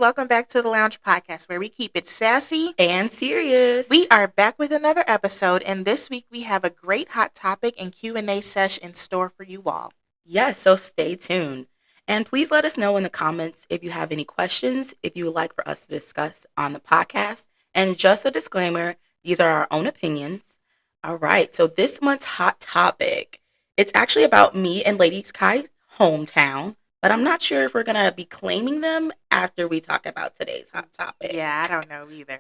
welcome back to the Lounge Podcast, where we keep it sassy and serious. We are back with another episode, and this week we have a great hot topic and Q&A session in store for you all. Yes, so stay tuned. And please let us know in the comments if you have any questions, if you would like for us to discuss on the podcast. And just a disclaimer, these are our own opinions. All right, so this month's hot topic, it's actually about me and Lady Sky's hometown, but I'm not sure if we're going to be claiming them after we talk about today's hot topic. Yeah, I don't know either.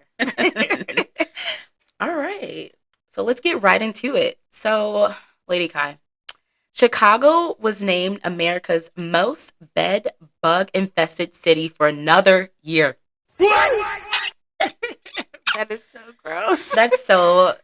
All right, so let's get right into it. So, Lady Kai, Chicago was named America's most bed bug infested city for another year. That is so gross. That's so.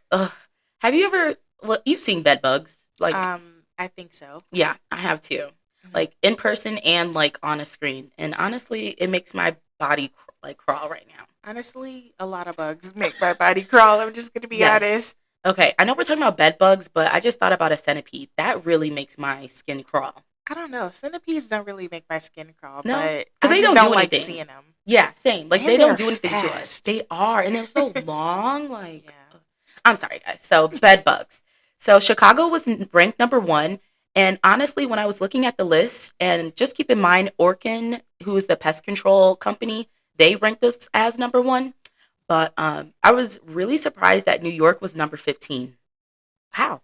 Have you ever? Well, you've seen bed bugs, like I think so. Yeah, I have too. Mm-hmm. Like in person and like on a screen, and honestly, it makes my body crawl right now. Honestly, a lot of bugs make my body crawl. I'm just gonna be honest. Okay, I know we're talking about bed bugs, but I just thought about a centipede. That really makes my skin crawl. I don't know. Centipedes don't really make my skin crawl, no, but because they don't do anything. Like seeing them. Yeah, same. Like, and they don't do anything fast. to us. They are, and they're so long. Like, yeah. I'm sorry, guys. So, bed bugs. So, Chicago was ranked number 1. And honestly, when I was looking at the list, and just keep in mind, Orkin, who is the pest control company, they ranked us as number 1. But I was really surprised that New York was number 15. How?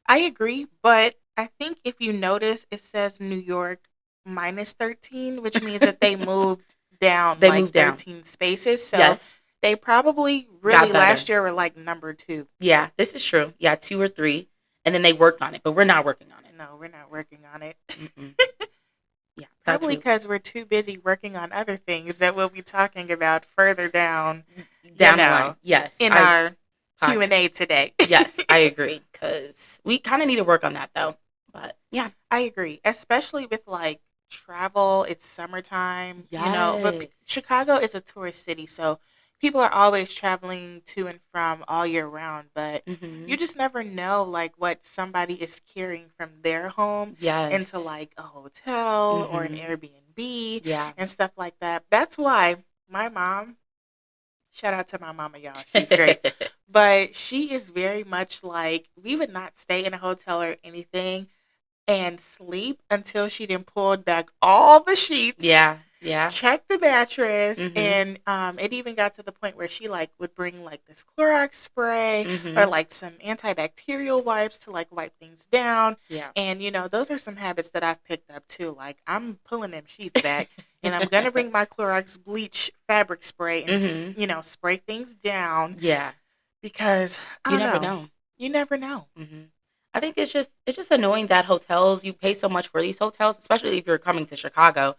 I agree, but I think if you notice, it says New York minus 13, which means that they moved down moved 13 down. Spaces. So yes. They probably really last year were like number 2. Yeah, this is true. Yeah, 2 or 3. And then they worked on it, but we're not working on it. No, we're not working on it. Yeah, probably because we're too busy working on other things that we'll be talking about further down the line. Yes, in our Q&A today. Yes, I agree, because we kind of need to work on that though. But yeah, I agree, especially with like travel. It's summertime, yes. But Chicago is a tourist city, so people are always traveling to and from all year round, but you just never know like what somebody is carrying from their home into like a hotel or an Airbnb and stuff like that. That's why my mom, shout out to my mama, y'all, she's great, but she is very much like, we would not stay in a hotel or anything and sleep until she done pulled back all the sheets. Yeah. Check the mattress, and it even got to the point where she like would bring like this Clorox spray or like some antibacterial wipes to like wipe things down. Yeah. And those are some habits that I've picked up too. Like, I'm pulling them sheets back, and I'm gonna bring my Clorox bleach fabric spray and spray things down. Yeah. Because you never know. You never know. I think it's just annoying that hotels, you pay so much for these hotels, especially if you're coming to Chicago.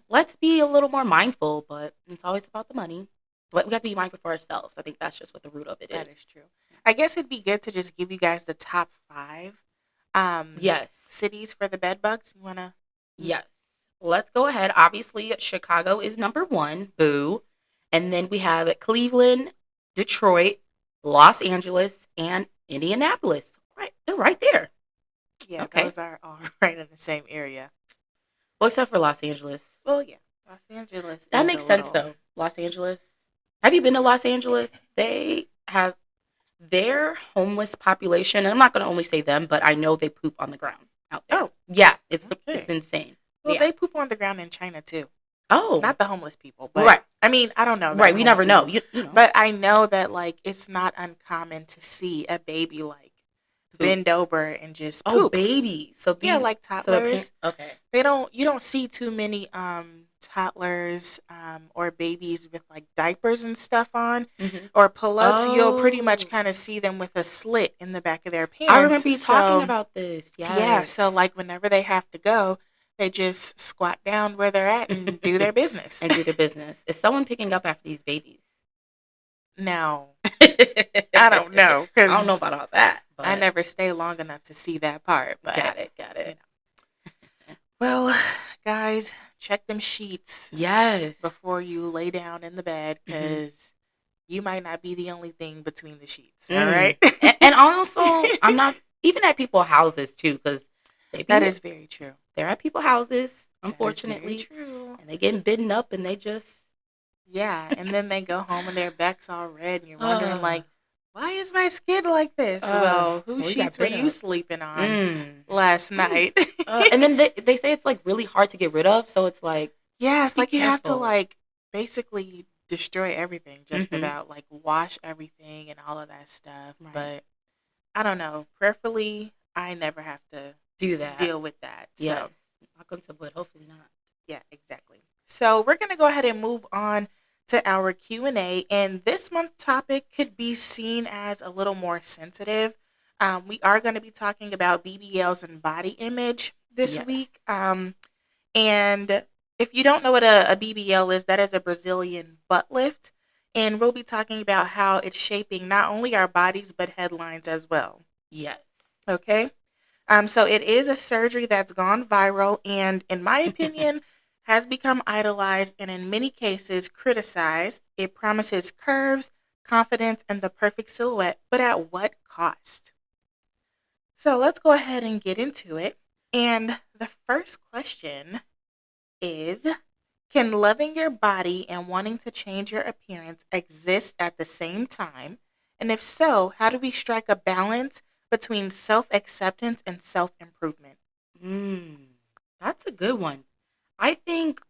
Let's be a little more mindful, but it's always about the money. But we have to be mindful for ourselves. I think that's just what the root of it is. That is true. I guess it'd be good to just give you guys the top 5 cities for the bed bugs. You want to? Yes. Let's go ahead. Obviously, Chicago is number 1. Boo. And then we have Cleveland, Detroit, Los Angeles, and Indianapolis. Right, they're right there. Yeah, okay. Those are all right in the same area. Well, except for Los Angeles. Well, yeah, Los Angeles. That makes sense, though. Los Angeles. Have you been to Los Angeles? They have their homeless population, and I'm not going to only say them, but I know they poop on the ground out there. Oh, yeah, it's insane. Well, they poop on the ground in China too. Oh, not the homeless people, but right. I mean, I don't know. Right, we never know. You know. But I know that like it's not uncommon to see a baby like bend over and just poop. Oh, baby. So these, like toddlers. So okay. You don't see too many toddlers or babies with like diapers and stuff on or pull-ups. You'll pretty much kind of see them with a slit in the back of their pants. I remember you talking about this. Yes. Yeah. So like whenever they have to go, they just squat down where they're at and do their business. Is someone picking up after these babies? No. I don't know. I don't know about all that. But I never stay long enough to see that part. But got it. Well, guys, check them sheets. Yes. Before you lay down in the bed, because you might not be the only thing between the sheets. All right. and also, I'm not even at people's houses too, because that is very true. They're at people's houses, unfortunately, true. And they getting bitten up, and they just Yeah, and then they go home and their back's all red, and you're wondering, Uh, like, why is my skin like this? Well, whose well, you got sheets were rid you of. sleeping on Mm. last night? And then they say it's like really hard to get rid of, so it's like Yeah, it's be like you have to, careful. like, basically destroy everything, just Mm-hmm. about, like, wash everything and all of that stuff. Right. But I don't know. Prayerfully, I never have to Do that. deal with that. Yes. So, Knock on some wood. Hopefully not. yeah, exactly. So, we're going to go ahead and move on to our Q&A, and this month's topic could be seen as a little more sensitive. We are going to be talking about BBLs and body image this Yes. week. And if you don't know what a BBL is, that is a Brazilian butt lift. And we'll be talking about how it's shaping not only our bodies, but headlines as well. Yes. Okay? So it is a surgery that's gone viral and, in my opinion, has become idolized and, in many cases, criticized. It promises curves, confidence, and the perfect silhouette, but at what cost? So let's go ahead and get into it. And the first question is, can loving your body and wanting to change your appearance exist at the same time? And if so, how do we strike a balance between self acceptance and self improvement? Mm. That's a good one. I think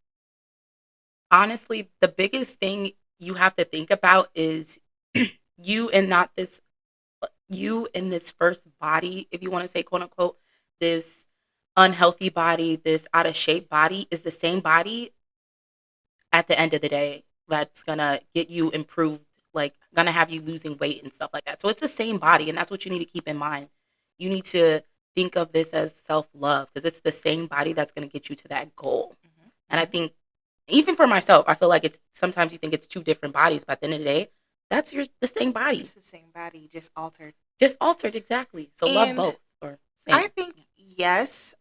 honestly, the biggest thing you have to think about is you and not this you in this first body, if you want to say quote unquote, this unhealthy body, this out of shape body is the same body at the end of the day that's gonna get you improved, like gonna have you losing weight and stuff like that. So it's the same body, and that's what you need to keep in mind. You need to think of this as self love because it's the same body that's gonna get you to that goal. And I Mm-hmm. think even for myself, I feel like it's sometimes you think it's two different bodies, but at the end of the day, that's the same body, It's the same body, just altered. just altered exactly. So love And both or I same. think, yes,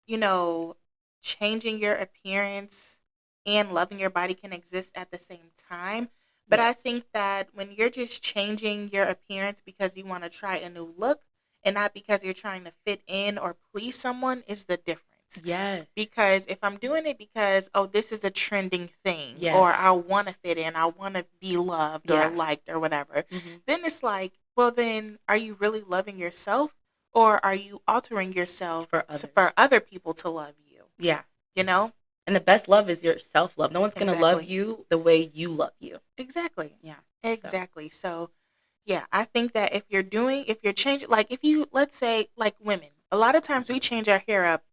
you know, changing your appearance and loving your body can exist at the same time. But I Yes. think that when you're just changing your appearance because you want to try a new look and not because you're trying to fit in or please someone is the difference. Yes. Because if I'm doing it because, oh, this is a trending thing, or I Yes. want to fit in, I want to be loved or Yeah. liked or whatever, Hmm. then it's like, well, then are you really loving yourself, or are you altering yourself For for others. other people to love you? Yeah. You know? And the best love is your self love. No one's gonna love Exactly. you the way you love you. Exactly. Yeah. So Exactly. So, yeah, I think that if you're changing, like if you, let's say, like women, a lot of times we change our hair up,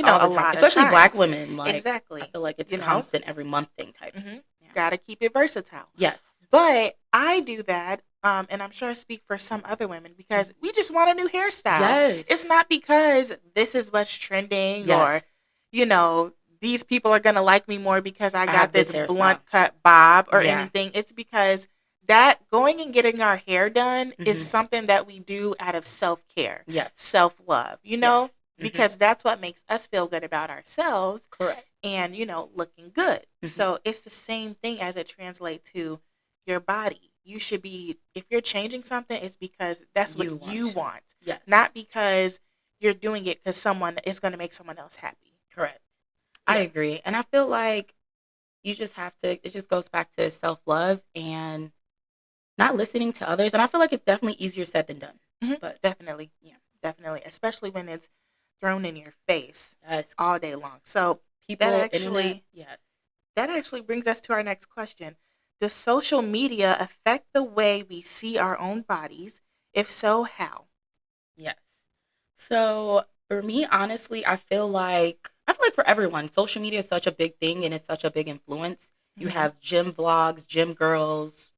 all a the time, lot of especially Black times. women, like I Exactly. feel like it's You know? constant every month thing type. hmm Yeah. Got to keep it versatile. Yes. But I do that, and I'm sure I speak for some other women because we just want a new hairstyle. It's Yes. not because this is what's trending or, Yes. you know, these people are going to like me more because I I got have this this hairstyle. blunt cut bob or Yeah. anything. It's because that going and getting our hair done is Hmm. something that we do out of self care, Yes. self love, Yes. Hmm. because that's what makes us feel good about ourselves Correct. and, looking good. Hmm. So it's the same thing as it translates to your body. You should be, if you're changing something, it's because that's You what want you to. want, Yes. not because you're doing it because someone is going to make someone else happy. Correct. I Yeah. agree. And I feel like you just have to, it just goes back to self love and not listening to others. And I feel like it's definitely easier said than done. But Definitely. yeah, Definitely. Especially when it's thrown in your face yes, all day long. So that people, internet, actually, yes, that actually brings us to our next question. Does social media affect the way we see our own bodies? If so, how? yes. So for me, honestly, I feel like for everyone, social media is such a big thing and it's such a big influence. You Mm-hmm. have gym vlogs, gym girls,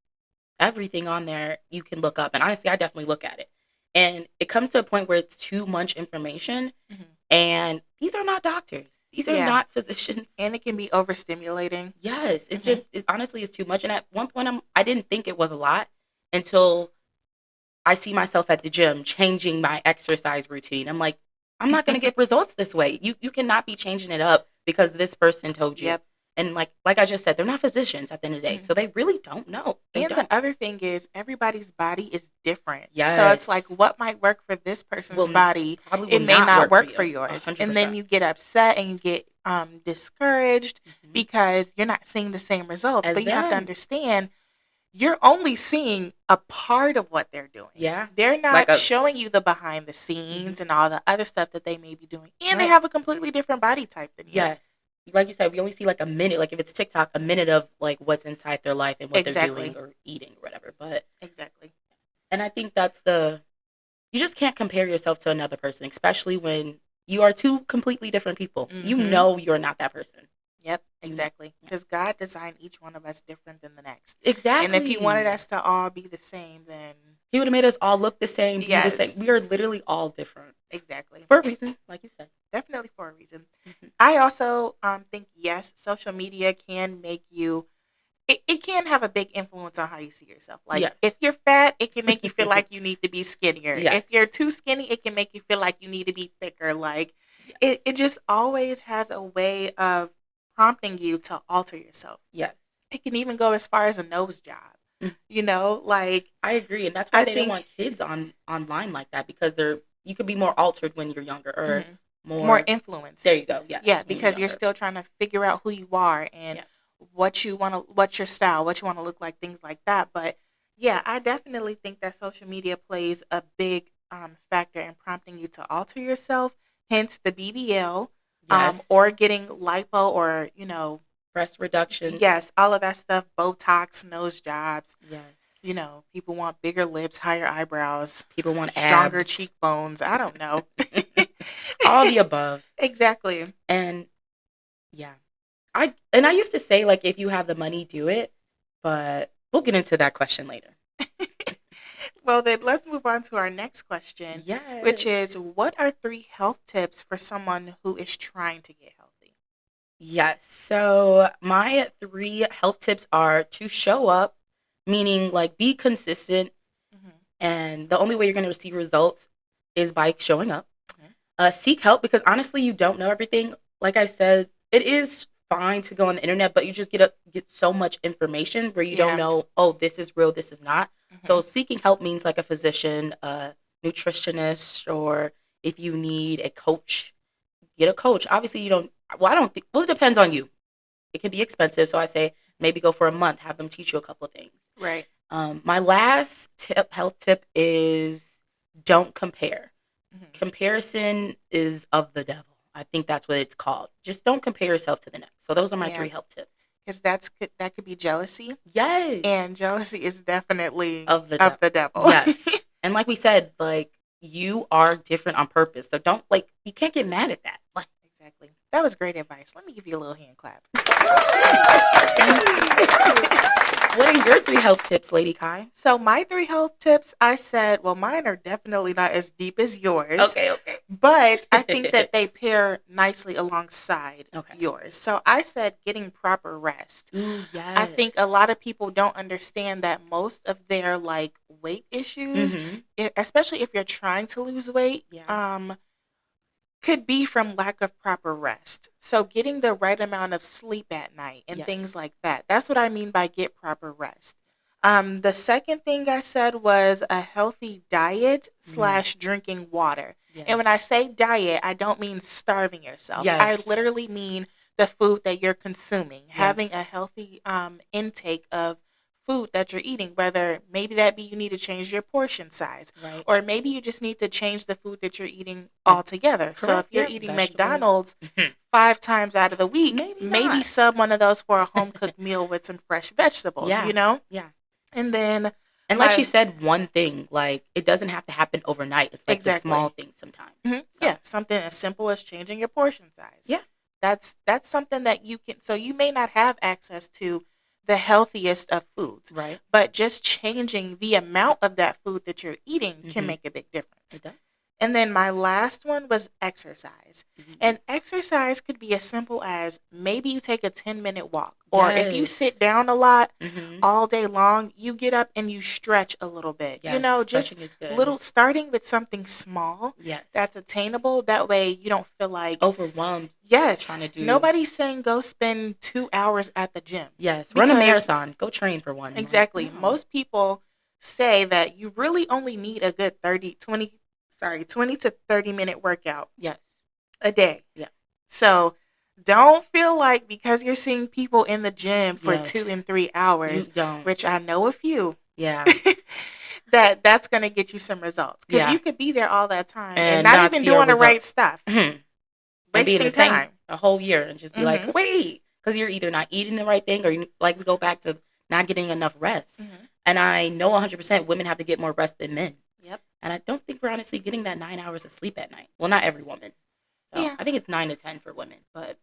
everything on there you can look up. And honestly, I definitely look at it. And it comes to a point where it's too much information. Mm-hmm. And these are not doctors. These are Yeah. not physicians. And it can be overstimulating. Yes, it's Mm-hmm. just it's honestly it's too much. And at one point I didn't think it was a lot until I see myself at the gym changing my exercise routine. I'm like, I'm not going to get results this way. You cannot be changing it up because this person told you. Yep. And like I just said, they're not physicians at the end of the day. So they really don't know. They And the don't. other thing is everybody's body is different. So it's like Yes. what might work for this person's Will body, probably it will may not not work for work you. for yours. And then 100%. you get upset and you get discouraged because you're not seeing the same results. As But you have to them. understand you're only seeing a part of what they're doing. Yeah. They're Like not showing you the behind the scenes and all the other stuff that they may be doing. And they Right. have a completely different body type than you. Yes. Like you said, we only see like a minute. Like if it's TikTok, a minute of like what's inside their life and what they're doing or eating or whatever. But exactly. And I think that's you just can't compare yourself to another person, especially when you are two completely different people. You know you're not that person. Yep, exactly. Because God designed each one of us different than the next. Exactly. And if He wanted us to all be the same, then He would have made us all look the same, be the same. We are literally all different. Exactly. For a reason, like you said. Definitely for a reason. I also think, yes, social media can make you, it can have a big influence on how you see yourself. Like, if you're fat, it can make you feel like you need to be skinnier. If you're too skinny, it can make you feel like you need to be thicker. Like, it just always has a way of prompting you to alter yourself. Yes. It can even go as far as a nose job. You know, like I agree, and that's why they don't want kids online like that, because you could be more altered when you're younger or more influenced. There you go. Yes. Yeah, because you're still trying to figure out who you are and what's your style, what you want to look like, things like that. But yeah, I definitely think that social media plays a big factor in prompting you to alter yourself. Hence the BBL, or getting lipo, or breast reduction. Yes, all of that stuff. Botox, nose jobs. Yes. People want bigger lips, higher eyebrows. People want stronger abs. Cheekbones. I don't know. All the above. Exactly. And yeah. I used to say, like, if you have the money, do it. But we'll get into that question later. Well, then let's move on to our next question. Yes. Which is, what are 3 health tips for someone who is trying to get healthy? Yes. So my 3 health tips are to show up, meaning like be consistent. And the only way you're going to receive results is by showing up. Seek help, because honestly, you don't know everything. Like I said, it is fine to go on the internet, but you just get so much information where you don't know, oh, this is real, this is not. So seeking help means like a physician, a nutritionist, or if you need a coach, get a coach. Obviously, you don't. Well, I don't think. Well, it depends on you. It can be expensive, so I say maybe go for a month, have them teach you a couple of things. Right. My last health tip is don't compare. Comparison is of the devil. I think that's what it's called. Just don't compare yourself to the next. So those are my 3 health tips. Because that could be jealousy. Yes. And jealousy is definitely of the devil. Yes. And like we said, like, you are different on purpose. So don't, like, you can't get mad at that. Like, exactly. That was great advice. Let me give you a little hand clap. What are your 3 health tips, Lady Kai? So my 3 health tips, I said, well, mine are definitely not as deep as yours. Okay. But I think that they pair nicely alongside yours. So I said getting proper rest. Ooh, yes. I think a lot of people don't understand that most of their like weight issues, especially if you're trying to lose weight, could be from lack of proper rest. So getting the right amount of sleep at night and things like that. That's what I mean by get proper rest. The second thing I said was a healthy diet / drinking water. Yes. And when I say diet, I don't mean starving yourself. Yes. I literally mean the food that you're consuming. Yes. Having a healthy intake of food that you're eating, whether maybe that be you need to change your portion size, or maybe you just need to change the food that you're eating altogether. Correct. So if you're eating McDonald's 5 times out of the week, maybe sub one of those for a home cooked meal with some fresh vegetables, Yeah. And then, and like she said, one thing, like, it doesn't have to happen overnight. It's like the small things sometimes. So. Yeah, something as simple as changing your portion size. Yeah. That's something that you can, so you may not have access to the healthiest of foods. Right. But just changing the amount of that food that you're eating can make a big difference. It does. And then my last one was exercise. Mhm. And exercise could be as simple as maybe you take a 10-minute walk. Or if you Yes. sit down a lot Mhm. all day long, you get up and you stretch a little bit. Yes, Just stretching is good. little, starting with something small Yes. that's attainable. That way you don't feel like, Overwhelmed yes, trying to do. nobody's saying go spend 2 hours at the gym. Yes, run a Because, marathon. Go train for one. Like, exactly, no. most people say that you really only need a good 20 to 30-minute workout Yes. a day. Yeah. So don't feel like because you're seeing people in the gym for two Yes. and 3 You hours, don't. which I know a few, Yeah. that's going to get you some results. Because Yeah. you could be there all that time and And not not even see our doing the right results. stuff, And be in the wasting same time. a whole year and just be like, Mm-hmm. wait, because you're either not eating the right thing or like we go back to not getting enough rest. Mm-hmm. And I know 100% women have to get more rest than men. Yep. And I don't think we're honestly getting that 9 hours of sleep at night. Well, not every woman. So Yeah. I think it's 9 to 10 for women. But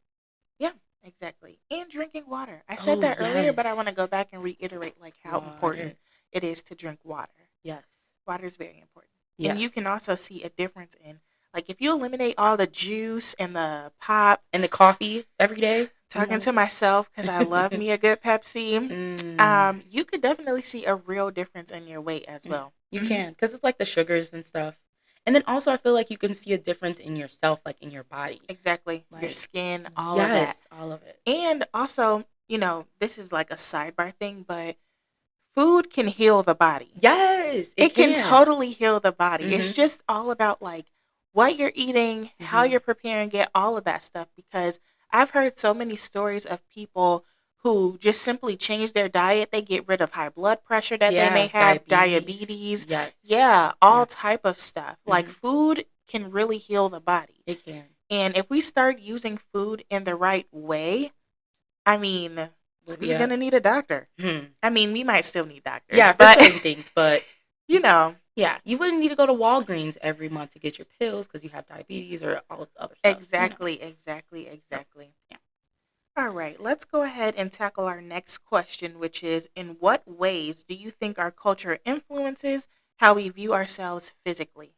yeah. Exactly. And drinking water. I said Oh, that earlier, but I want to go yes. back and reiterate like how Water. important it is to drink water. Yes. Water is very important. And you Yes. can also see a difference in, like, if you eliminate all the juice and the pop. And the coffee every day. Talking to myself because I love me a good Pepsi. You could definitely see a real difference in your weight as well. You can, because it's like the sugars and stuff. And then also, I feel like you can see a difference in yourself, like in your body. Exactly. Like, your skin, all of that. yes, all of it. And also, this is like a sidebar thing, but food can heal the body. Yes, It can can. totally heal the body. It's Mhm. just all about like what you're eating, how Mhm. you're preparing it, all of that stuff. Because I've heard so many stories of people who just simply change their diet. They get rid of high blood pressure that they may Yeah, have, diabetes. Yes. Yeah, all Yeah. type of stuff. Like Mhm. food can really heal the body. It can. And if we start using food in the right way, I mean, We'll who's be going up. to need a doctor? Hmm. I mean, we might still need doctors. Yeah, for but certain things, but you know, yeah, you wouldn't need to go to Walgreens every month to get your pills because you have diabetes or all this other stuff. exactly. So, yeah. All right, let's go ahead and tackle our next question, which is, in what ways do you think our culture influences how we view ourselves physically?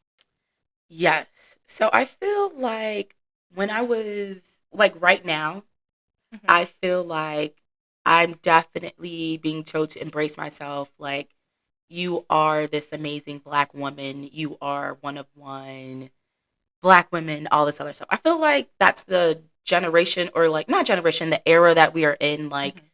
Yes. So I feel like when I was like right now, Mm-hmm. I feel like I'm definitely being told to embrace myself. Like, you are this amazing Black woman. You are one of one. Black women, all this other stuff. I feel like that's the generation, or like not generation, the era that we are in. Like, Mm-hmm.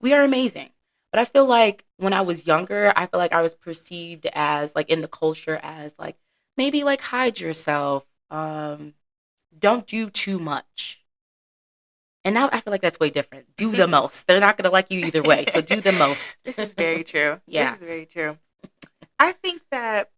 we are amazing. But I feel like when I was younger, I feel like I was perceived as like in the culture as like maybe like hide yourself, don't do too much. And now I feel like that's way different. Do the most. They're not gonna like you either way, so do the most. This is very true. This Yeah. is very true. I think that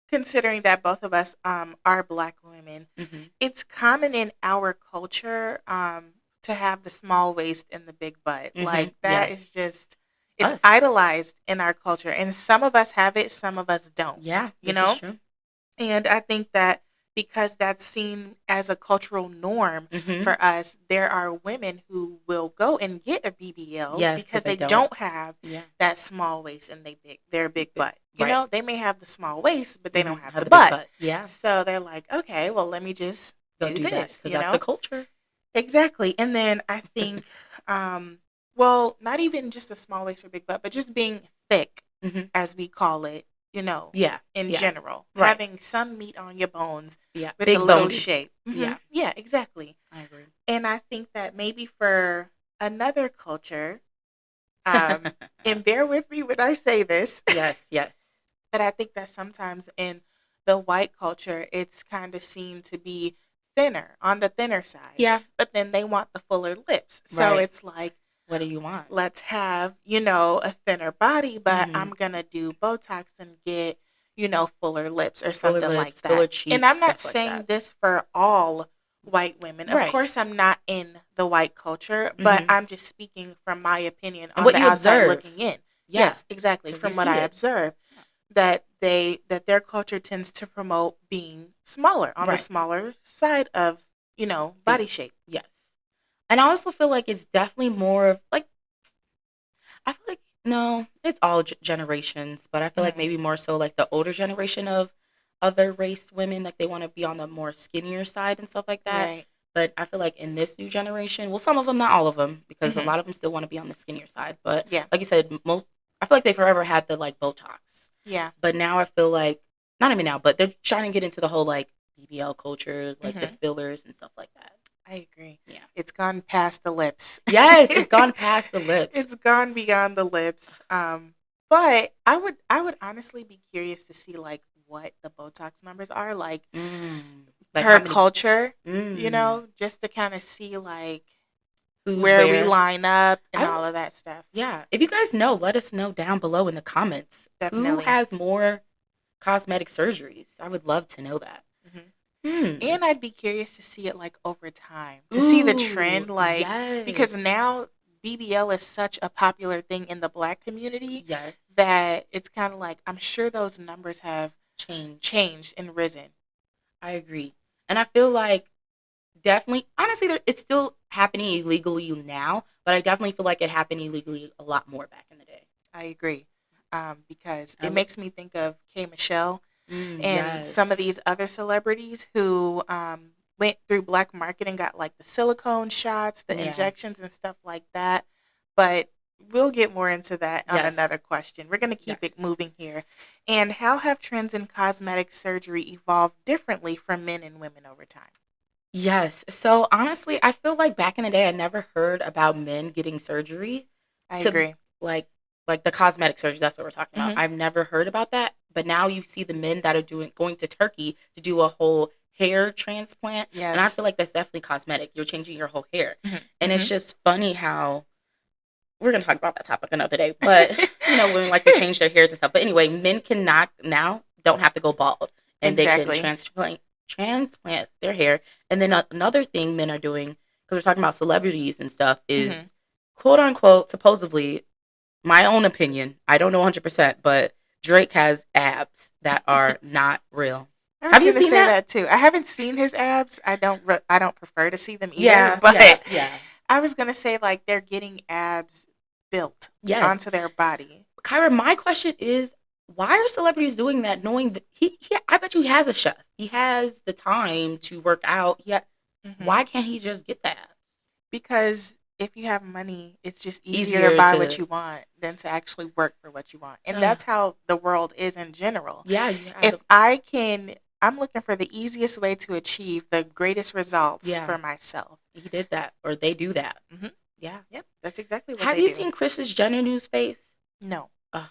considering that both of us are Black women, Mm-hmm. it's common in our culture to have the small waist and the big butt. Mm-hmm. Like that is Yes. just it's Us. idolized in our culture, and some of us have it, some of us don't. Yeah, You this is know, true. and I think that because that's seen as a cultural norm Mm-hmm. for us, there are women who will go and get a BBL Yes, because because they they don't. don't have Yeah. that small waist and their big butt. You Right. know, they may have the small waist, but they don't Mm-hmm. have Have the the big butt. butt. Yeah. So they're like, okay, well, let me just Go do do that this, because that's the culture. Exactly. And then I think, well, not even just a small waist or big butt, but just being thick, Mm-hmm. as we call it, Yeah. in Yeah. general. Right. Having some meat on your bones Yeah. with a Big little boned. shape. Mm-hmm. Yeah. Yeah, exactly. I agree. And I think that maybe for another culture, and bear with me when I say this, Yes. Yes. but I think that sometimes in the white culture, it's kind of seen to be thinner, on the thinner side. Yeah. But then they want the fuller lips. So Right. it's like, What do you want? let's have, a thinner body, but Mm-hmm. I'm going to do Botox and get, fuller lips or Fuller something like lips, that. fuller And cheeks, I'm not stuff like saying that. this for all white women. Of Right. course, I'm not in the white culture, but Mm-hmm. I'm just speaking from my opinion And on what the you outside observe. looking in. Yeah. Yes, exactly. Because you From what see I it. observe, that their culture tends to promote being smaller, on the Right. smaller side of, body shape. Yes. And I also feel like it's definitely more of like, I feel like, no, it's all generations, but I feel like Mhm. maybe more so like the older generation of other race women, like they want to be on the more skinnier side and stuff like that. Right. But I feel like in this new generation, well, some of them, not all of them, because a Mm-hmm. lot of them still want to be on the skinnier side. But Yeah. like you said, most, I feel like they forever had the like Botox. Yeah. But now I feel like, not even now, but they're trying to get into the whole like BBL culture, like the Mm-hmm. fillers and stuff like that. I agree. Yeah. It's gone past the lips. Yes, it's gone past the lips. It's gone beyond the lips. But I would honestly be curious to see like what the Botox numbers are like Like per how many? culture, just to kind of see like Who's where we where? line up and I all of that stuff. Yeah. If you guys know, let us know down below in the comments. Who Definitely. has more cosmetic surgeries? I would love to know that. And I'd be curious to see it like over time, to see the Ooh, trend, like because yes. now BBL is such a popular thing in the Black community Yes. that it's kind of like I'm sure those numbers have Change. changed and risen. I agree. And I feel like definitely, honestly, it's still happening illegally now, but I definitely feel like it happened illegally a lot more back in the day. I agree, because I it lo- makes me think of K. Michelle and some of yes. these other celebrities who went through black market and got like the silicone shots, the Yeah. injections, and stuff like that. But we'll get more into that on Yes. another question. We're going to keep it Yes. moving here. And how have trends in cosmetic surgery evolved differently for men and women over time? Yes. So honestly, I feel like back in the day, I never heard about men getting surgery I to agree. like the cosmetic surgery. That's what we're talking about. Hmm. I've never heard about that, but now you see the men that are going to Turkey to do a whole hair transplant, and I Yes. feel like that's definitely cosmetic. You're changing your whole hair, Hmm. and Hmm. it's just funny how we're gonna talk about that topic another day. But women like to change their hairs and stuff. But anyway, men cannot now don't have to go bald, and they can Exactly. transplant their hair. And then another thing men are doing, because we're talking about celebrities and stuff, Hmm. is quote unquote supposedly, my own opinion, I don't know 100%, but Drake has abs that are not real. I was Have you gonna seen say that? that too. I haven't seen his abs. I don't prefer to see them either. Yeah, yeah, But yeah. I was gonna say like they're getting abs built Yes. onto their body. Kyra, my question is, why are celebrities doing that knowing that I bet you he has a chef. He has the time to work out. Yeah. Hmm. Why can't he just get that? Because if you have money, it's just easier to Easier buy what to, you want than to actually work for what you want. And that's how the world is in general. yeah, you have If the, I'm looking for the easiest way to achieve the greatest results yeah, for myself. he did that, or they do that. Hmm. Yeah. Yep, that's exactly what Have they you do. seen Chris's Jenner news face? No. Uh,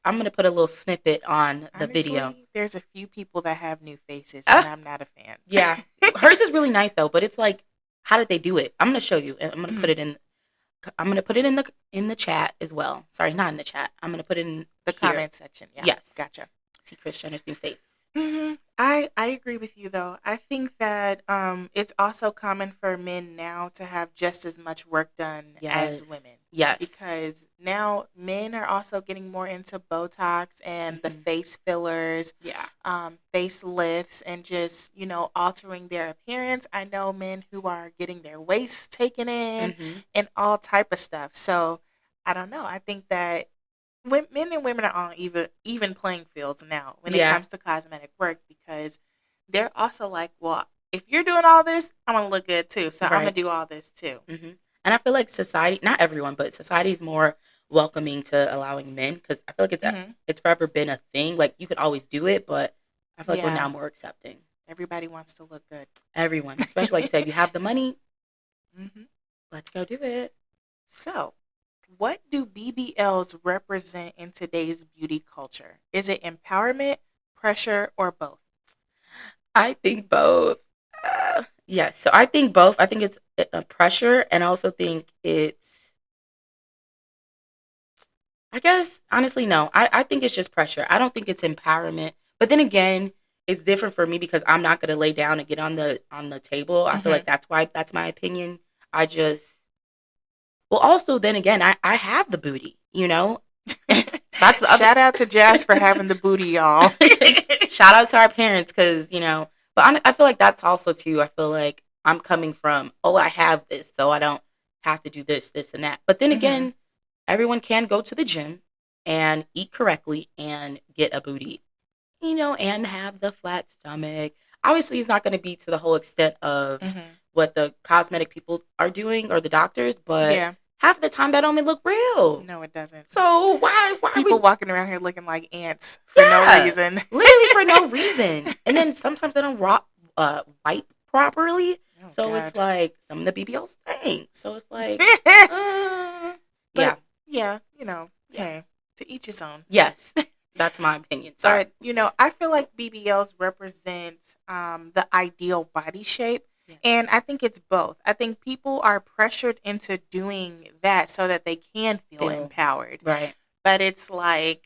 I'm going to put a little snippet on the video. Honestly, there's a few people that have new faces, Uh, and I'm not a fan. yeah. Hers is really nice, though, but it's like, how did they do it? I'm going to show you, and Mhm. I'm gonna put it in the chat as well. Sorry, not in the chat. I'm gonna put it in The here. comment section. Yeah, Yes. gotcha. See Chris Jenner's new face. I agree with you though. I think that it's also common for men now to have just as much work done as Yes. women. Yes. Because now men are also getting more into Botox and the Mhm. face fillers, Yeah. face lifts, and just altering their appearance. I know men who are getting their waists taken in Mhm. and all type of stuff. So I don't know. I think that men and women are on even playing fields now when it Yeah. comes to cosmetic work because they're also like, well, if you're doing all this, I'm gonna look good too, so I'm gonna Right. do all this too. Mhm. And I feel like society, not everyone, but society is more welcoming to allowing men, because I feel like Hmm. it's forever been a thing. Like you could always do it, but I feel like we're Yeah, now more accepting. everybody wants to look good. Everyone, especially like you said, you have the money, Hmm. let's go do it. So, what do BBLs represent in today's beauty culture? Is it empowerment, pressure, or both? I think both. Yes, so I think both. I think it's a pressure, and I also think it's. I guess honestly, no. I think it's just pressure. I don't think it's empowerment. But then again, it's different for me because I'm not gonna lay down and get on the table. I feel Hmm. like that's my opinion. I just well, also then again, I have the booty. That's the other. Shout out to Jazz for having the booty, y'all. Shout out to our parents, because but I feel like that's also too. I feel like I'm coming from, oh, I have this, so I don't have to do this, and that. But then Hmm. again, everyone can go to the gym and eat correctly and get a booty. and have the flat stomach. Obviously, it's not going to be to the whole extent of what the cosmetic people are doing or the doctors, but Yeah. half the time that don't even look real. No, it doesn't. So why People we walking around here looking like ants for no reason. literally for no reason. And then sometimes they don't wipe properly. Oh, So God. it's like some of the BBLs stink. So it's like, yeah, hey, to each his own. Yes, that's my opinion. Sorry. But, I feel like BBLs represent the ideal body shape. Yes. And I think it's both. I think people are pressured into doing that so that they can feel empowered. Right. But it's like,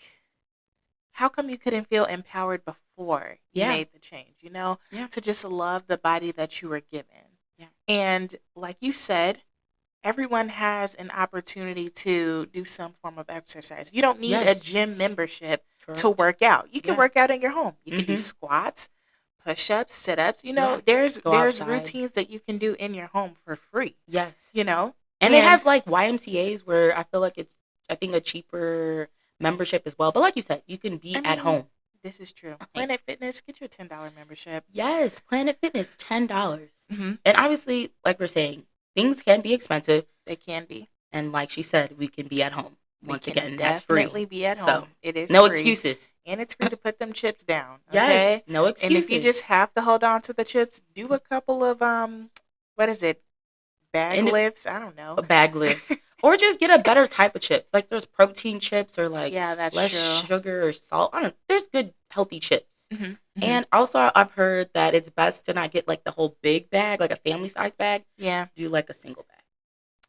how come you couldn't feel empowered before you made the change, to just love the body that you were given? Yeah. And like you said, everyone has an opportunity to do some form of exercise. You don't need a gym membership to work out. You can work out in your home. You can do squats, push-ups, sit-ups. There's routines that you can do in your home for free. Yes. And they have like YMCAs where I feel like it's, I think, a cheaper membership as well. But like you said, you can be at home. This is true. Planet Fitness, get you a $10 membership. Yes, Planet Fitness, $10. And obviously, like we're saying, things can be expensive. They can be. And like she said, we can be at home. Once again, that's free. Definitely be at home. So, it is no free. Excuses. And it's free to put them chips down. Okay? Yes, no excuses. And if you just have to hold on to the chips, do a couple of, what is it? Bag lifts? I don't know. Bag lifts. Or just get a better type of chip. Like there's protein chips or like that's less true. sugar or salt. I don't know. There's good healthy chips. And also I've heard that it's best to not get like the whole big bag, like a family size bag. Yeah. Do like a single bag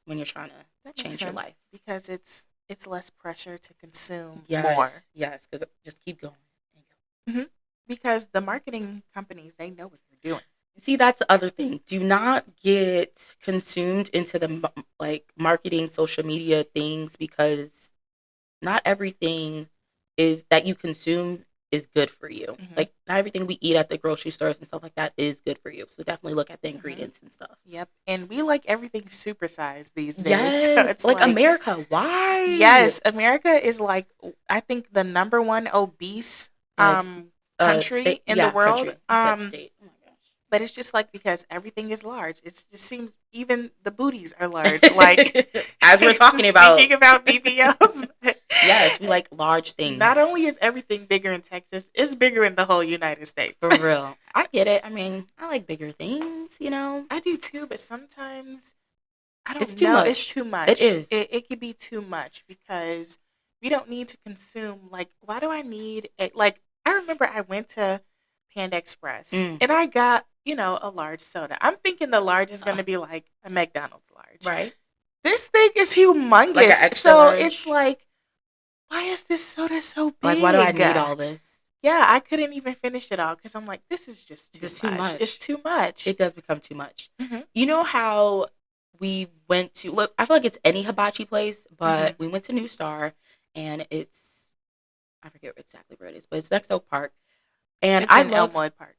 when you're trying to change your life. Because it's less pressure to consume more. Yes, because just keep going. Because the marketing companies, they know what they're doing. See, that's the other thing. Do not get consumed into the marketing social media things, because not everything is that you consume is good for you. Like not everything we eat at the grocery stores and stuff like that is good for you. So definitely look at the ingredients and stuff. Yep. And we like everything supersized these days. Yes. So it's like America. Why? Yes. America is like, I think, the number one obese country in the world. State. Oh my gosh. But it's just like, because everything is large. It just seems even the booties are large. Like as we're talking about. Speaking about BBLs. Yes, we like large things. Not only is everything bigger in Texas, it's bigger in the whole United States. For real. I get it. I mean, I like bigger things, I do too, but sometimes I don't know. It's too much. It's too much. It is. It could be too much, because we don't need to consume, like, why do I need it? Like, I remember I went to Panda Express and I got, a large soda. I'm thinking the large is going to be like a McDonald's large. Right. This thing is humongous. Like an extra so large. It's like, why is this soda so big? Like, why do I need all this? Yeah, I couldn't even finish it all because I'm like, this is just too much. It's too much. It does become too much. You know how we went to, look, I feel like it's any hibachi place, but we went to New Star, and it's, I forget exactly where it is, but it's next to Oak Park. And it's in Elmwood Park.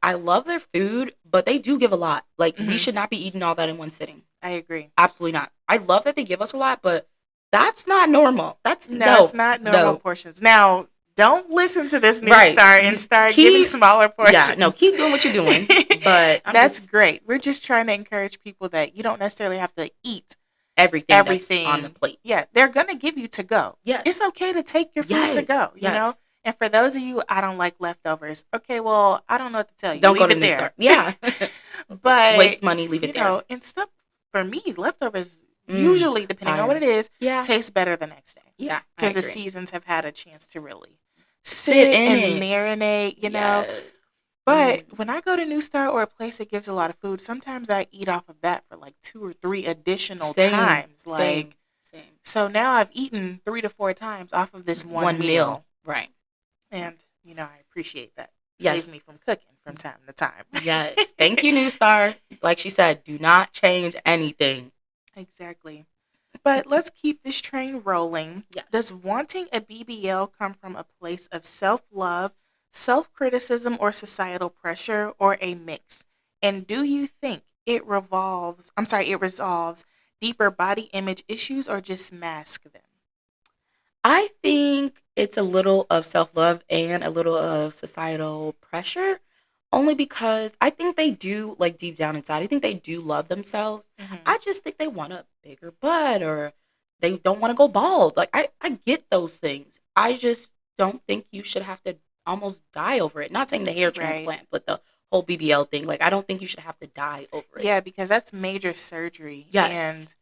I love their food, but they do give a lot. Like, we should not be eating all that in one sitting. I agree. Absolutely not. I love that they give us a lot, but that's not normal. It's not normal portions. Now, don't listen to this New Star and start giving smaller portions. Yeah, no, keep doing what you're doing. But that's great. We're just trying to encourage people that you don't necessarily have to eat everything that's on the plate. Yeah, they're going to give you to go. Yes. It's okay to take your food to go, you know? And for those of you, I don't like leftovers. Okay, well, I don't know what to tell you. Don't leave go to it New there. Star. Yeah. But waste money, leave it there. And stuff, for me, leftovers usually, depending on what it is, tastes better the next day. Yeah, because the seasons have had a chance to really sit and marinate, know. But when I go to New Star or a place that gives a lot of food, sometimes I eat off of that for like 2 or 3 additional times. Same. So now I've eaten 3 to 4 times off of this one meal. Right. And, I appreciate that. Saves me from cooking from time to time. Yes. Thank you, New Star. Like she said, do not change anything. Exactly. But let's keep this train rolling. Yes. Does wanting a BBL come from a place of self-love, self-criticism, or societal pressure, or a mix? And do you think it resolves deeper body image issues, or just mask them? I think it's a little of self-love and a little of societal pressure, only because I think they do, like, deep down inside, I think they do love themselves. Mm-hmm. I just think they want a bigger butt or they don't want to go bald. Like, I get those things. I just don't think you should have to almost die over it. Not saying the hair Right. transplant, but the whole BBL thing. Like, I don't think you should have to die over it. Yeah, because that's major surgery, Yes.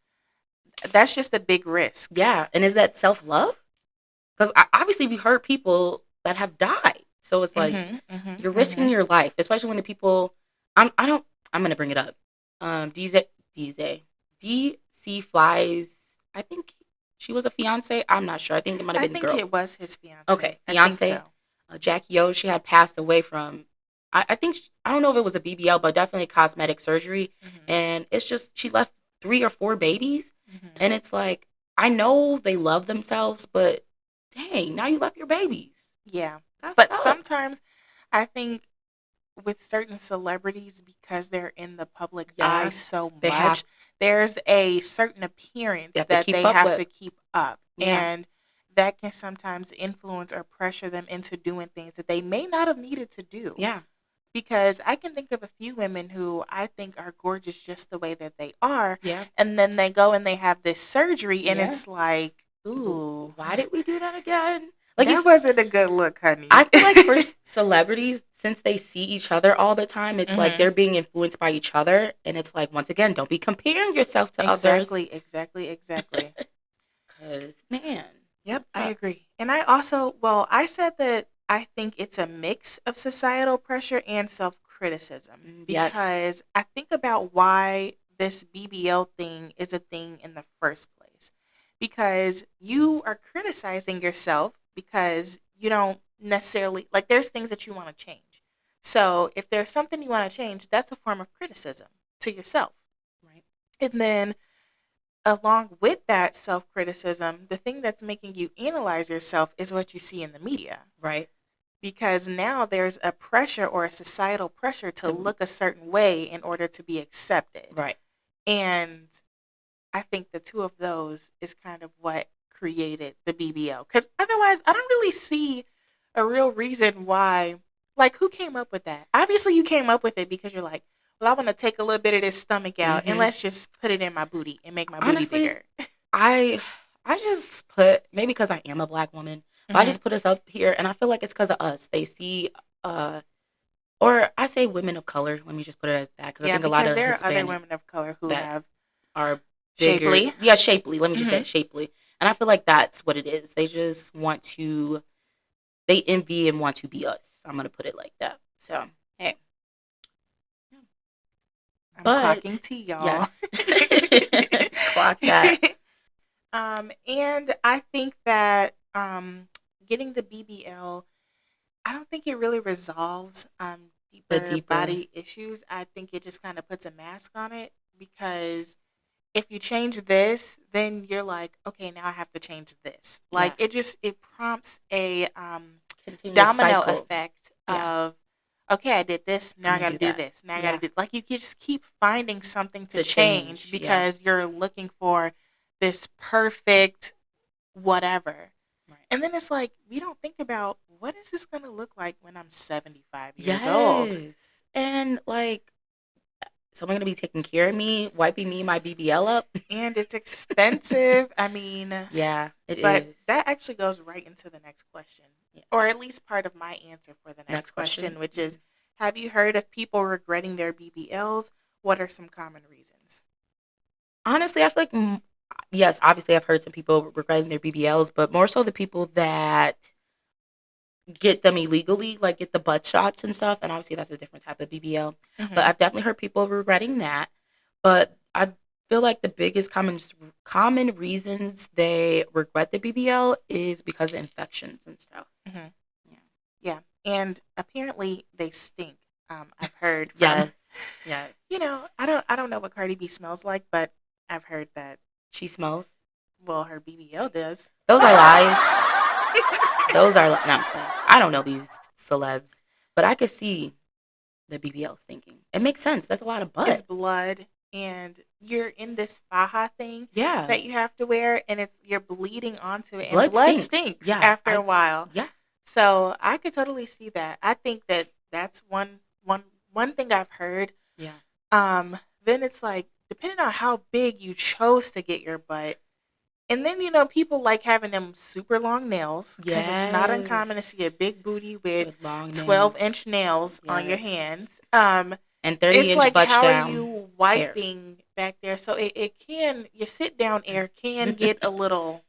and that's just a big risk. Yeah. And is that self-love? Because obviously we heard people that have died. So it's like Mm-hmm. Mm-hmm. you're risking Mm-hmm. your life, especially when the people. I don't. I'm gonna bring it up. DC Flies. I think she was a fiance. I'm not sure. I think it might have I been the think girl. it was his fiance. Okay, I think fiance. so. Jackie O. She had passed away from. I think I don't know if it was a BBL, but definitely cosmetic surgery. Mm-hmm. And it's just she left 3 or 4 babies, Mm-hmm. and it's like I know they love themselves, but dang, now you left your babies. Yeah. That But sucks. sometimes I think with certain celebrities, because they're in the public eye Yeah, so they have much, there's a certain they appearance have to that keep they up have with. to keep up. Yeah, And that can sometimes influence or pressure them into doing things that they may not have needed to do. yeah, Because I can think of a few women who I think are gorgeous just the way that they are. yeah, And then they go and they have this surgery, and yeah. it's like, ooh, Why did we do that again? Like that wasn't a good look, I honey. feel like for celebrities, since they see each other all the time, it's like Hmm. they're being influenced by each other, and it's like once again, don't be comparing yourself to others. Exactly, exactly, exactly. Cause man, that Yep, I sucks. agree. And I also, well, I said that I think it's a mix of societal pressure and self criticism, Yes, because I think about why this BBL thing is a thing in the first place. Because you are criticizing yourself because you don't necessarily, like, there's things that you want to change. So if there's something you want to change, that's a form of criticism to yourself. right, And then along with that self criticism, the thing that's making you analyze yourself is what you see in the media. right. Because now there's a pressure or a societal pressure to To look a certain way in order to be accepted. right. And I think the two of those is kind of what created the BBL. Because otherwise, I don't really see a real reason why. Like, who came up with that? Obviously, you came up with it because you're like, well, I want to take a little bit of this stomach out and Hmm. let's just put it in my booty and make my booty Honestly, bigger. I I just put maybe because I am a black woman, but I Hmm. just put us up here, and I feel like it's because of us. They see, uh, or I say women of color. Let me just put it as that because I Yeah, think a lot because of there are other Hispanic women of color who that have are bigger. shapely. Yeah, shapely. Let me just say Hmm. it, shapely, and I feel like that's what it is. They just want to. They envy and want to be us. I'm gonna put it like that. So hey, I'm clocking but tea, y'all. yes, clock that. And I think that getting the BBL, I don't think it really resolves The deeper deeper body issues. I think it just kind of puts a mask on it, because if you change this, then you're like, okay, now I have to change this. Like, yeah, it prompts a continuous domino cycle. effect Yeah, of, okay, I did this, I'm now I gonna got to do do that. this, now I got to Yeah, do, like, you can just keep finding something to to change change. Yeah, because you're looking for this perfect whatever. right. And then it's like, we don't think about, what is this going to look like when I'm 75 years old? Yes, and like someone gonna be taking care of me, wiping me my BBL up. And it's expensive. I mean, Yeah, it but is. that actually goes right into the next question, or at Yes. least part of my answer for the Next next question. question, which is, have you heard of people regretting their BBLs? What are some common reasons? Honestly, I feel like yes, obviously I've heard some people regretting their BBLs, but more so the people that get them illegally, like get the butt shots and stuff. And obviously that's a different type of BBL. But Hmm. I've definitely heard people regretting that. But I feel like the biggest common reasons they regret the BBL is because of infections and stuff. Hmm. Yeah. Yeah, and apparently they stink. I've heard from, Yes. Yes. I don't know what Cardi B smells like, but I've heard that, She smells. well, her BBL does. Those are lies. Those are no, I'm just kidding. I don't know these celebs, but I could see the BBLs thinking. It makes sense. That's a lot of It's butt. blood, and you're in this faja thing Yeah. that you have to wear, and you're bleeding onto it, and Blood blood stinks. stinks Yeah. after a while. Yeah. So I could totally see that. I think that's one thing I've heard. Yeah. Then it's like, depending on how big you chose to get your butt. And then, people like having them super long nails, because it's not uncommon to see a big booty with long 12-inch nails on your Yes. hands. And 30-inch It's like, butch how are down hair. you wiping back there? So it can, your sit down air can get a little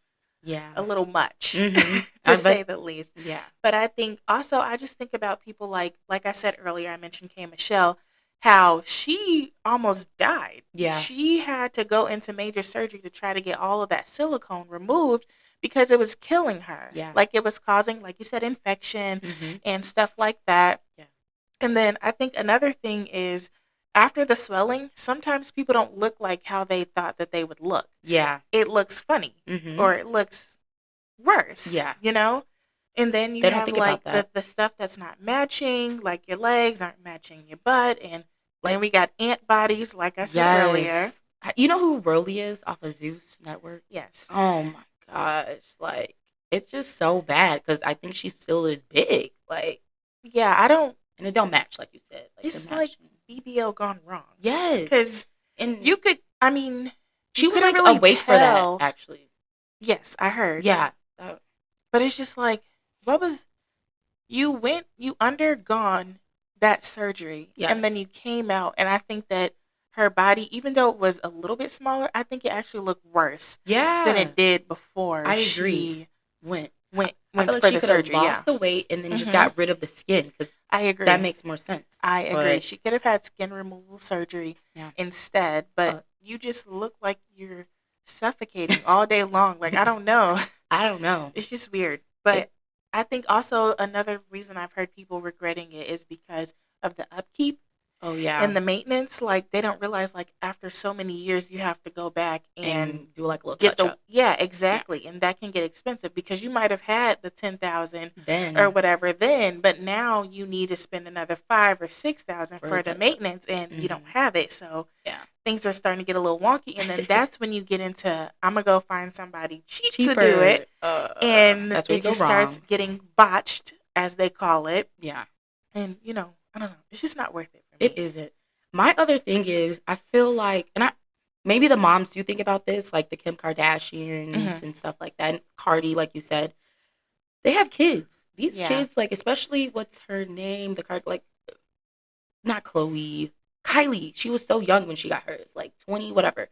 much, to say the least. Yeah. But I think also, I just think about people like I said earlier, I mentioned K. Michelle, how she almost died. Yeah. She had to go into major surgery to try to get all of that silicone removed because it was killing her. Yeah. Like, it was causing, like you said, infection and stuff like that. Yeah. And then I think another thing is, after the swelling, sometimes people don't look like how they thought that they would look. Yeah. It looks funny, or it looks worse. Yeah. And then you have like the stuff that's not matching, like your legs aren't matching your butt, and then we got ant bodies, like I said earlier. You know who Rolly is off of Zeus Network? Yes. Oh my gosh, like, it's just so bad because I think she still is big. Like, yeah, I don't, and it don't match, like you said. Like, it's like BBL gone wrong. Yes, because you could. I mean, she was like really awake for that. Actually, yes, I heard. Yeah, but it's just like, you undergone that surgery, and then you came out, and I think that her body, even though it was a little bit smaller, I think it actually looked worse than it did before. I agree. She went I feel like for she the could surgery. Have lost the weight and then just got rid of the skin, because I agree. That makes more sense. I agree. She could have had skin removal surgery instead, but you just look like you're suffocating all day long. Like, I don't know. It's just weird. But I think also another reason I've heard people regretting it is because of the upkeep. Oh, yeah. And the maintenance. Like, they don't realize, like, after so many years, you have to go back and do like a little touch up. Yeah, exactly. Yeah. And that can get expensive, because you might have had the $10,000 or whatever then, but now you need to spend another $5,000 or $6,000 for the maintenance, and you don't have it. So things are starting to get a little wonky, and then that's when you get into, I'm gonna go find somebody cheaper to do it, and it just starts getting botched, as they call it. Yeah. And I don't know. It's just not worth it for me. It isn't. My other thing is, I feel like, and maybe the moms do think about this, like the Kim Kardashians and stuff like that, and Cardi, like you said, they have kids. These kids, like, especially, what's her name? Like, not Chloe, Kylie. She was so young when she got hers, like 20, whatever.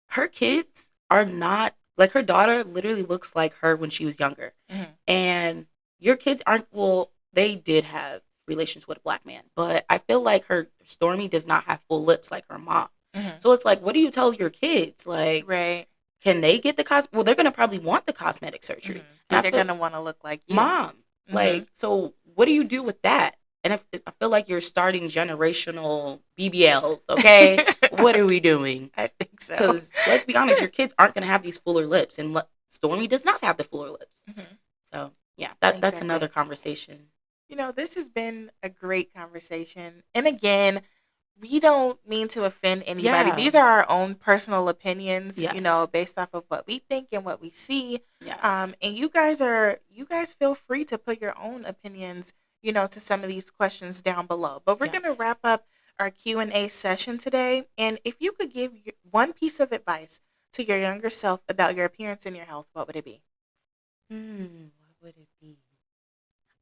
Her kids are not, like, her daughter literally looks like her when she was younger. And your kids aren't, well, they did have relations with a black man, but I feel like her Stormy does not have full lips like her mom. So it's like, what do you tell your kids? Like, can they get well, they're gonna probably want the cosmetic surgery, because they're gonna want to look like you, mom. Like, so what do you do with that? And I feel like you're starting generational BBLs. Okay, what are we doing? I think so, because let's be honest, your kids aren't gonna have these fuller lips, and Stormy does not have the fuller lips. So yeah, that's another conversation. This has been a great conversation. And again, we don't mean to offend anybody. These are our own personal opinions, based off of what we think and what we see. And you guys feel free to put your own opinions, to some of these questions down below. But we're going to wrap up our Q&A session today. And if you could give one piece of advice to your younger self about your appearance and your health, what would it be? What would it be?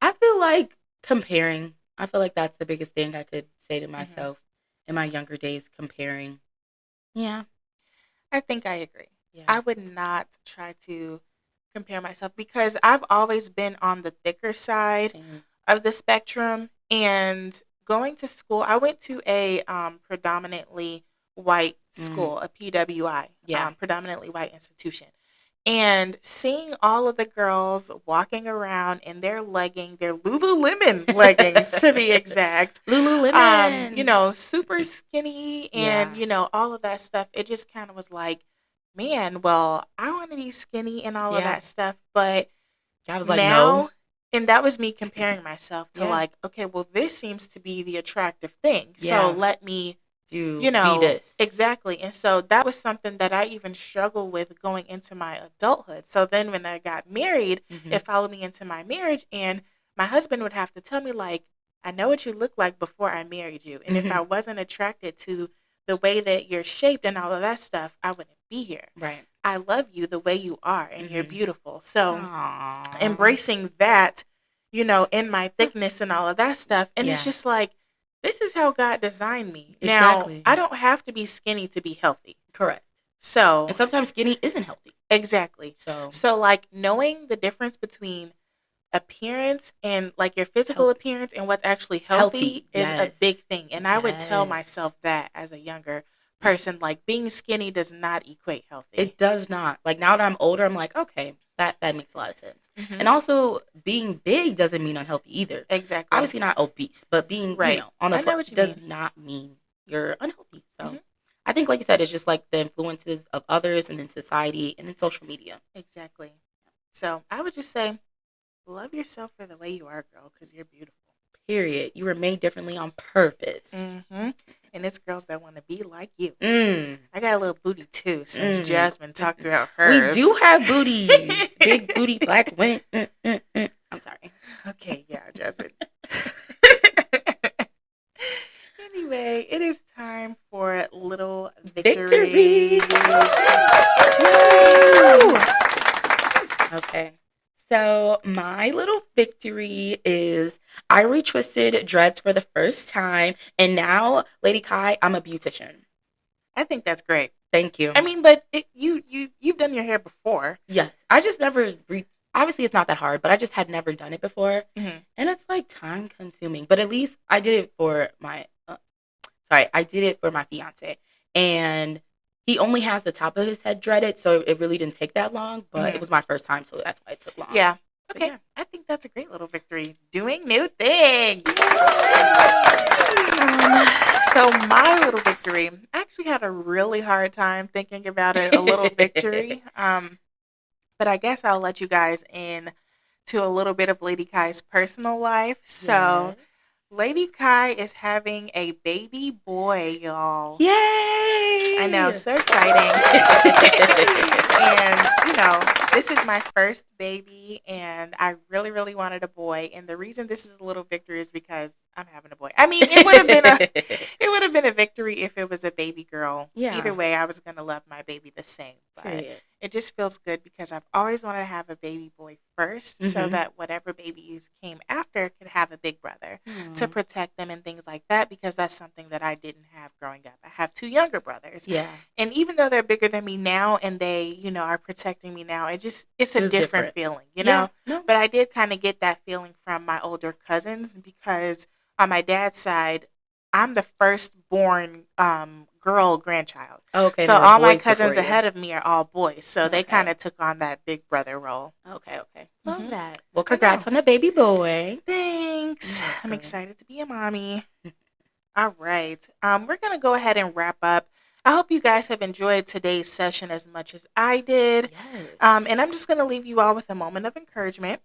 I feel like comparing. I feel like that's the biggest thing I could say to myself in my younger days, comparing. Yeah. I think I agree. Yeah. I would not try to compare myself, because I've always been on the thicker side of the spectrum. And going to school, I went to a predominantly white school, a PWI, predominantly white institution. And seeing all of the girls walking around in their Lululemon leggings, to be exact. Lululemon. Super skinny and, all of that stuff. It just kind of was like, man, well, I want to be skinny and all of that stuff. But I was like, no. And that was me comparing myself to like, okay, well, this seems to be the attractive thing. So let me to be this. Exactly. And so that was something that I even struggled with going into my adulthood. So then when I got married, it followed me into my marriage, and my husband would have to tell me, like, I know what you look like before I married you. And if I wasn't attracted to the way that you're shaped and all of that stuff, I wouldn't be here. Right. I love you the way you are, and you're beautiful. So embracing that, in my thickness and all of that stuff. And it's just like, this is how God designed me. Exactly. Now, I don't have to be skinny to be healthy. Correct. So, and sometimes skinny isn't healthy. Exactly. So like knowing the difference between appearance and like your physical appearance and what's actually healthy is a big thing. And I would tell myself that as a younger person, like being skinny does not equate healthy. It does not. Like now that I'm older, I'm like, okay, that makes a lot of sense. And also being big doesn't mean unhealthy either. Exactly. Obviously not obese, but being on the foot does not mean you're unhealthy. So I think, like you said, it's just like the influences of others and then society and then social media. Exactly. So I would just say, love yourself for the way you are, girl, because you're beautiful. Period. You were made differently on purpose. And it's girls that want to be like you. I got a little booty too, since Jasmine talked about hers. We do have booties. Big booty, black women. I'm sorry. Okay, yeah, Jasmine. Anyway, it is time for little victories. Okay. So my little victory is I retwisted dreads for the first time, and now, Lady Kai, I'm a beautician. I think that's great. Thank you. I mean, but you've done your hair before. Yes, I just never. Obviously, it's not that hard, but I just had never done it before, and it's like time consuming. But at least I did it for my. I did it for my fiance, and he only has the top of his head dreaded, so it really didn't take that long, but it was my first time, so that's why it took long. Yeah. Okay. I think that's a great little victory. Doing new things. So my little victory, I actually had a really hard time thinking about it, a little victory. But I guess I'll let you guys in to a little bit of Lady Kai's personal life. So Lady Kai is having a baby boy, y'all. Yay! I know, so exciting. And, this is my first baby, and I really, really wanted a boy. And the reason this is a little victory is because I'm having a boy. I mean, it would have been a victory if it was a baby girl. Yeah. Either way, I was gonna love my baby the same. But it just feels good because I've always wanted to have a baby boy first, so that whatever babies came after could have a big brother to protect them and things like that. Because that's something that I didn't have growing up. I have 2 younger brothers. Yeah. And even though they're bigger than me now and they, are protecting me now, it's a different feeling, know. No. But I did kind of get that feeling from my older cousins because on my dad's side, I'm the firstborn girl grandchild. Okay. So all my cousins ahead of me are all boys. So they kind of took on that big brother role. Okay. Love that. Well, congrats on the baby boy. Thanks. I'm excited to be a mommy. All right. We're going to go ahead and wrap up. I hope you guys have enjoyed today's session as much as I did. Yes. And I'm just going to leave you all with a moment of encouragement.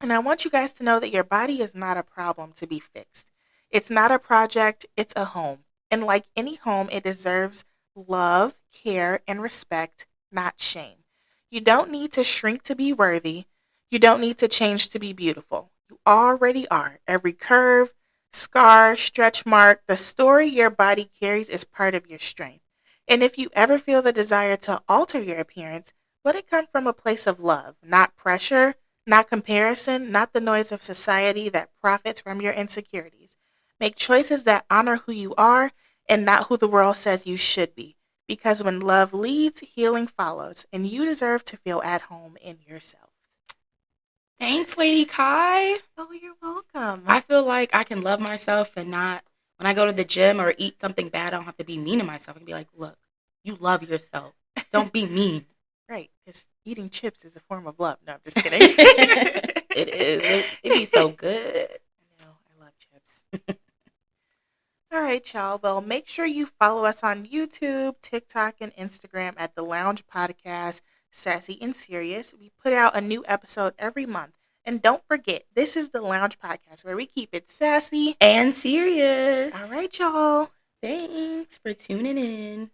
And I want you guys to know that your body is not a problem to be fixed. It's not a project, it's a home. And like any home, it deserves love, care, and respect, not shame. You don't need to shrink to be worthy. You don't need to change to be beautiful. You already are. Every curve, scar, stretch mark, the story your body carries is part of your strength. And if you ever feel the desire to alter your appearance, let it come from a place of love, not pressure, not comparison, not the noise of society that profits from your insecurities. Make choices that honor who you are and not who the world says you should be. Because when love leads, healing follows, and you deserve to feel at home in yourself. Thanks, Lady Kai. Oh, you're welcome. I feel like I can love myself and not, when I go to the gym or eat something bad, I don't have to be mean to myself. I can be like, look, you love yourself. Don't be mean. Right, because eating chips is a form of love. No, I'm just kidding. It is. It'd be so good. I know. I love chips. All right, y'all. Well, make sure you follow us on YouTube, TikTok, and Instagram at The Lounge Podcast, Sassy and Serious. We put out a new episode every month. And don't forget, this is The Lounge Podcast where we keep it sassy and serious. All right, y'all. Thanks for tuning in.